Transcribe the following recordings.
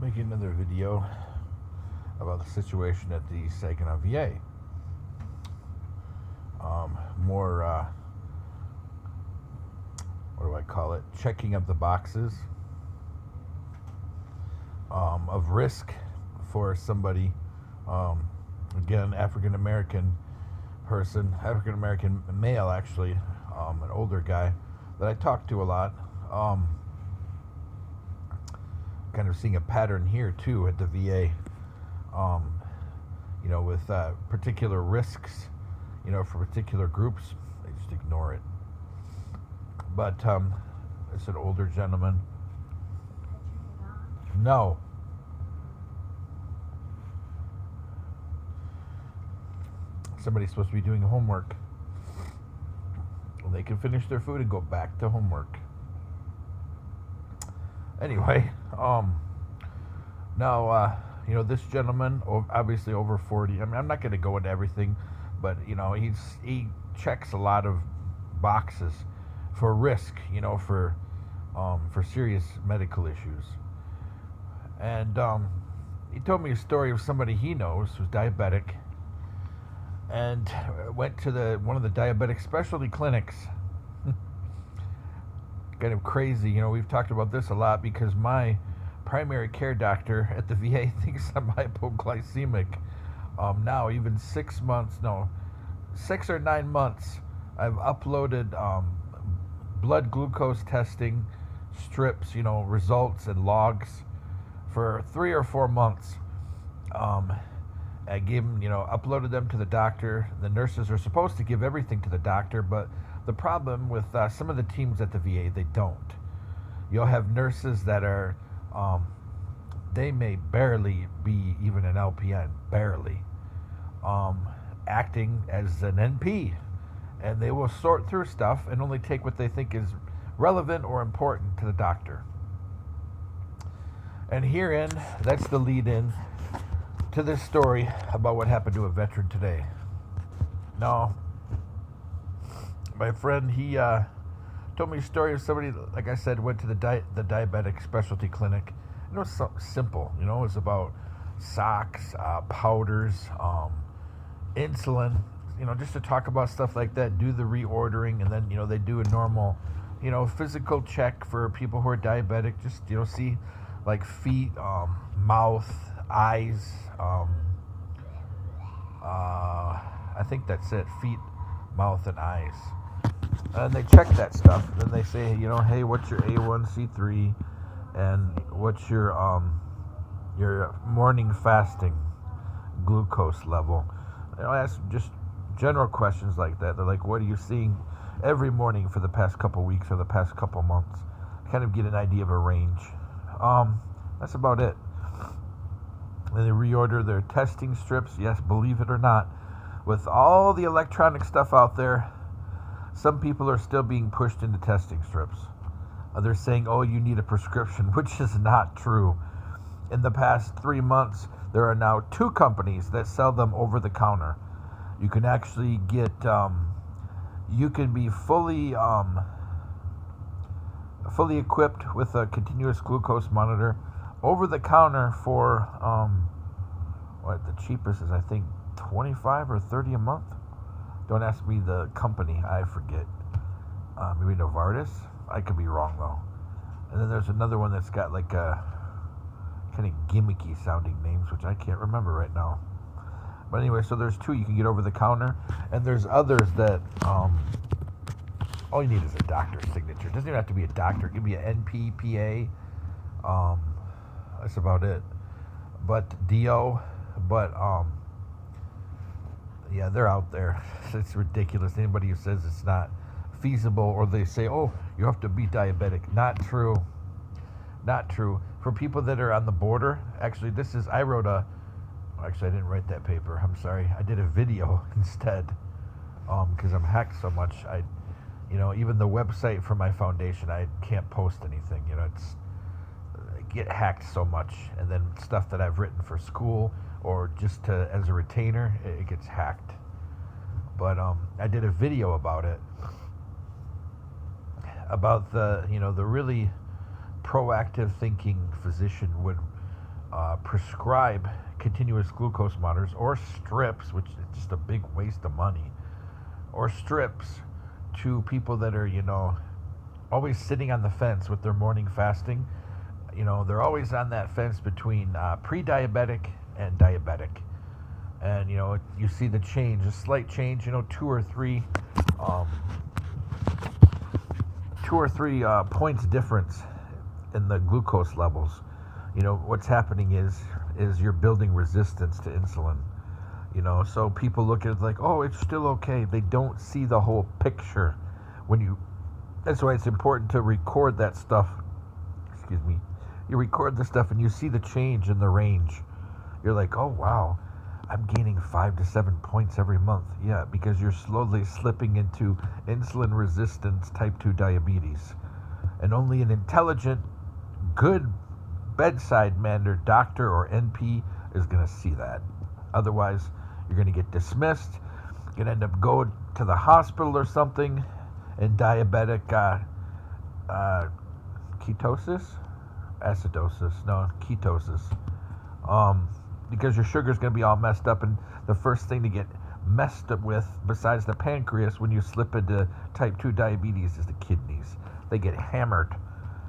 making another video about the situation at the Saginaw VA. More, what do I call it? Checking of the boxes of risk for somebody, again, African American person, African American male actually, an older guy that I talk to a lot. Kind of seeing a pattern here too at the VA, with particular risks, for particular groups. They just ignore it. But it's an older gentleman. No. Somebody's supposed to be doing homework. They can finish their food and go back to homework. Anyway, now, this gentleman, obviously over 40. I mean, I'm not going to go into everything, but, he checks a lot of boxes for risk, for serious medical issues. And he told me a story of somebody he knows who's diabetic and went to one of the diabetic specialty clinics. Kind of crazy, we've talked about this a lot because my primary care doctor at the VA thinks I'm hypoglycemic. Now, even 6 or 9 months, I've uploaded blood glucose testing strips, results and logs for 3 or 4 months. I gave them, uploaded them to the doctor. The nurses are supposed to give everything to the doctor, but the problem with some of the teams at the VA, they don't. You'll have nurses that are, they may barely be even an LPN, barely, acting as an NP. And they will sort through stuff and only take what they think is relevant or important to the doctor. And herein, that's the lead in to this story about what happened to a veteran today. Now, my friend, he told me a story of somebody, like I said, went to the diabetic specialty clinic. It was something simple, it was about socks, powders, insulin, just to talk about stuff like that, do the reordering, and then, they do a normal, physical check for people who are diabetic, just, see, like feet, mouth, eyes, I think that's it, feet, mouth, and eyes. And they check that stuff. Then they say, hey, what's your A1C3, and what's your morning fasting glucose level? I ask just general questions like that. They're like, what are you seeing every morning for the past couple weeks or the past couple months? Kind of get an idea of a range. That's about it. And they reorder their testing strips. Yes, believe it or not, with all the electronic stuff out there, some people are still being pushed into testing strips. They're saying, oh, you need a prescription, which is not true. In the past 3 months, there are now 2 companies that sell them over the counter. You can actually get, you can be fully equipped with a continuous glucose monitor over the counter for, the cheapest is, I think, $25 or $30 a month. Don't ask me the company, I forget. Maybe Novartis? I could be wrong, though. And then there's another one that's got like a kind of gimmicky sounding names, which I can't remember right now. But anyway, so there's 2 you can get over the counter, and there's others that all you need is a doctor's signature. It doesn't even have to be a doctor. It can be an NP, PA. That's about it. But DO, yeah, they're out there. It's ridiculous. Anybody who says it's not feasible, or they say, oh, you have to be diabetic. Not true. Not true. For people that are on the border, actually, I didn't write that paper. I'm sorry. I did a video instead, because I'm hacked so much. Even the website for my foundation, I can't post anything. I get hacked so much, and then stuff that I've written for school or just as a retainer, it gets hacked. But I did a video about it, about the really proactive thinking physician would prescribe continuous glucose monitors or strips, which is just a big waste of money, or strips to people that are, always sitting on the fence with their morning fasting. They're always on that fence between pre-diabetic and diabetic. And, you see the change, a slight change, um, two or three points difference in the glucose levels. What's happening is you're building resistance to insulin. So people look at it like, oh, it's still okay. They don't see the whole picture. That's why it's important to record that stuff. Excuse me. You record the stuff and you see the change in the range. You're like, oh wow, I'm gaining 5 to 7 points every month. Yeah, because you're slowly slipping into insulin resistance type 2 diabetes. And only an intelligent, good bedside manner doctor or NP is going to see that. Otherwise, you're going to get dismissed. You're going to end up going to the hospital or something in diabetic ketosis, because your sugar's going to be all messed up, and the first thing to get messed up with, besides the pancreas, when you slip into type 2 diabetes, is the kidneys. They get hammered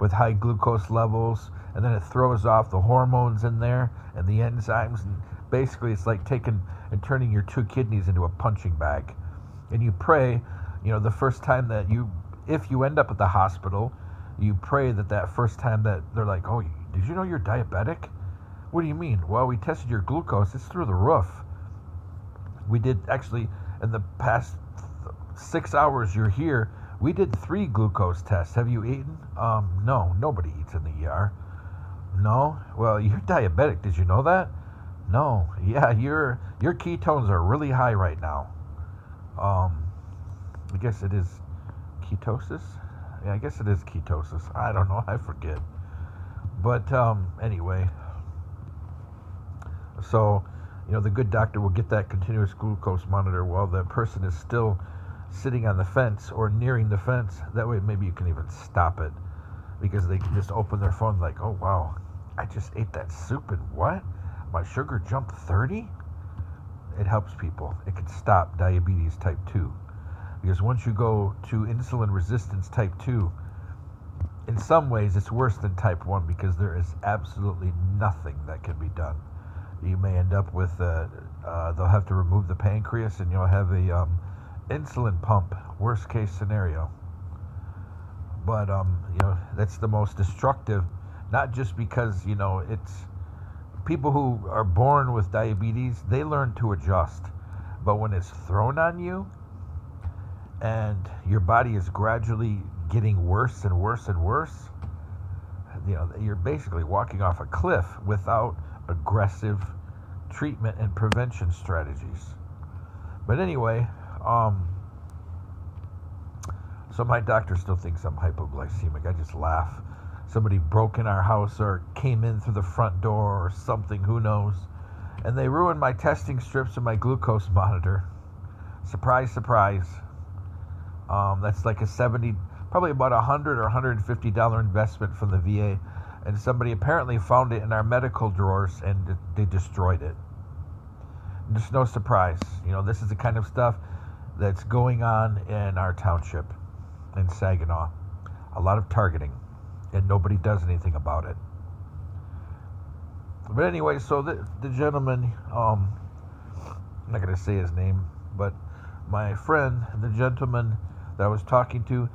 with high glucose levels, and then it throws off the hormones in there and the enzymes, and basically it's like taking and turning your 2 kidneys into a punching bag. And you pray, the first time if you end up at the hospital, you pray that first time that they're like, oh, did you know you're diabetic? What do you mean? Well, we tested your glucose. It's through the roof. We did, actually, in the past 6 hours you're here, we did 3 glucose tests. Have you eaten? No, nobody eats in the ER. No? Well, you're diabetic. Did you know that? No. Yeah, your ketones are really high right now. I guess it is ketosis? Yeah, I guess it is ketosis. I don't know. I forget. But anyway, so, the good doctor will get that continuous glucose monitor while the person is still sitting on the fence or nearing the fence. That way maybe you can even stop it, because they can just open their phone like, oh wow, I just ate that soup and what? My sugar jumped 30? It helps people. It can stop diabetes type 2. Because once you go to insulin resistance type 2, in some ways it's worse than type 1, because there is absolutely nothing that can be done. You may end up with, they'll have to remove the pancreas, and you'll have a insulin pump, worst case scenario. But, that's the most destructive, not just because, it's people who are born with diabetes, they learn to adjust. But when it's thrown on you, and your body is gradually getting worse and worse and worse, you're basically walking off a cliff without aggressive treatment and prevention strategies. But anyway, so my doctor still thinks I'm hypoglycemic. I just laugh. Somebody broke in our house or came in through the front door or something, who knows, and they ruined my testing strips and my glucose monitor. Surprise, surprise. That's like probably about $100 or $150 investment from the VA, and somebody apparently found it in our medical drawers and they destroyed it. And just no surprise. This is the kind of stuff that's going on in our township in Saginaw. A lot of targeting, and nobody does anything about it. But anyway, so the gentleman, I'm not going to say his name, but my friend, the gentleman that I was talking to,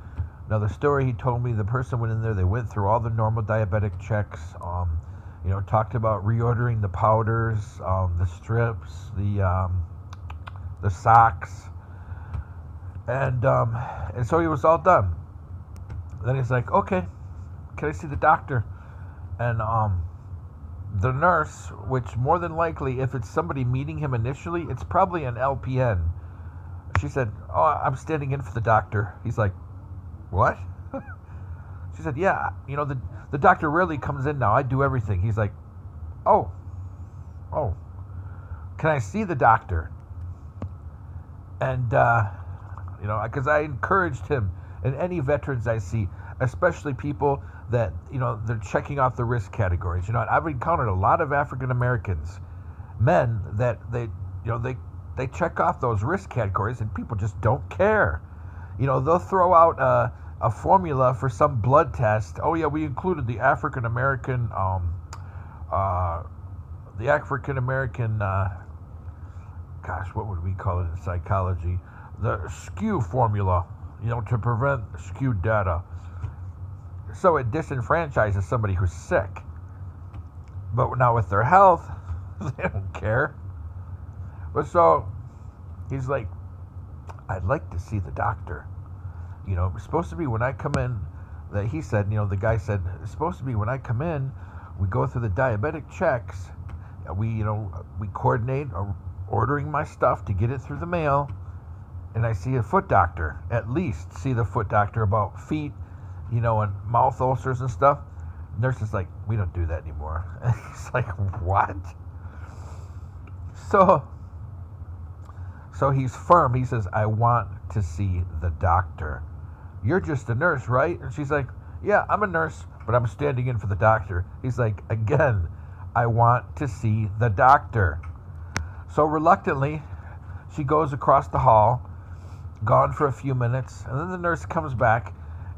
now the story he told me, the person went in there, they went through all the normal diabetic checks, talked about reordering the powders, the strips, the socks, and so he was all done. Then he's like, okay, can I see the doctor? And the nurse, which more than likely, if it's somebody meeting him initially, it's probably an LPN. She said, oh, I'm standing in for the doctor. He's like, what? She said, yeah, the doctor rarely comes in now. I do everything. He's like, oh, can I see the doctor? And, because I encouraged him, and any veterans I see, especially people that, they're checking off the risk categories. I've encountered a lot of African Americans, men, that they check off those risk categories, and people just don't care. They'll throw out a formula for some blood test. Oh yeah, we included the African American, gosh, what would we call it in psychology? The skew formula, to prevent skewed data. So it disenfranchises somebody who's sick. But now with their health, they don't care. But so he's like, I'd like to see the doctor. It's supposed to be when I come in, that he said, the guy said, it's supposed to be when I come in, we go through the diabetic checks, we coordinate ordering my stuff to get it through the mail, and I see a foot doctor, at least see the foot doctor about feet, and mouth ulcers and stuff. The nurse is like, we don't do that anymore. And he's like, what? So he's firm. He says, I want to see the doctor. You're just a nurse, right? And she's like, yeah, I'm a nurse, but I'm standing in for the doctor. He's like, again, I want to see the doctor. So reluctantly, she goes across the hall, gone for a few minutes, and then the nurse comes back,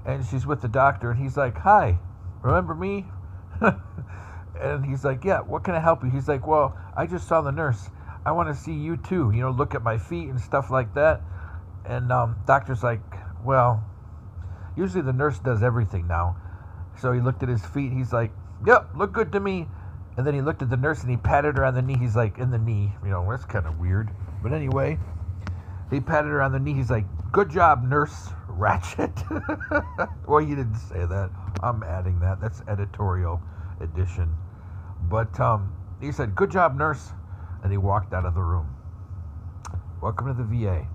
and she's with the doctor, and he's like, hi, remember me? And he's like, yeah, what can I help you? He's like, well, I just saw the nurse. I want to see you too, look at my feet and stuff like that. And doctor's like, well, usually the nurse does everything now. So he looked at his feet. He's like, yep, look good to me. And then he looked at the nurse and he patted her on the knee. He's like, in the knee. That's kind of weird. But anyway, he patted her on the knee. He's like, good job, Nurse Ratchet. Well, he didn't say that. I'm adding that. That's editorial edition. But he said, good job, nurse. And he walked out of the room. Welcome to the VA.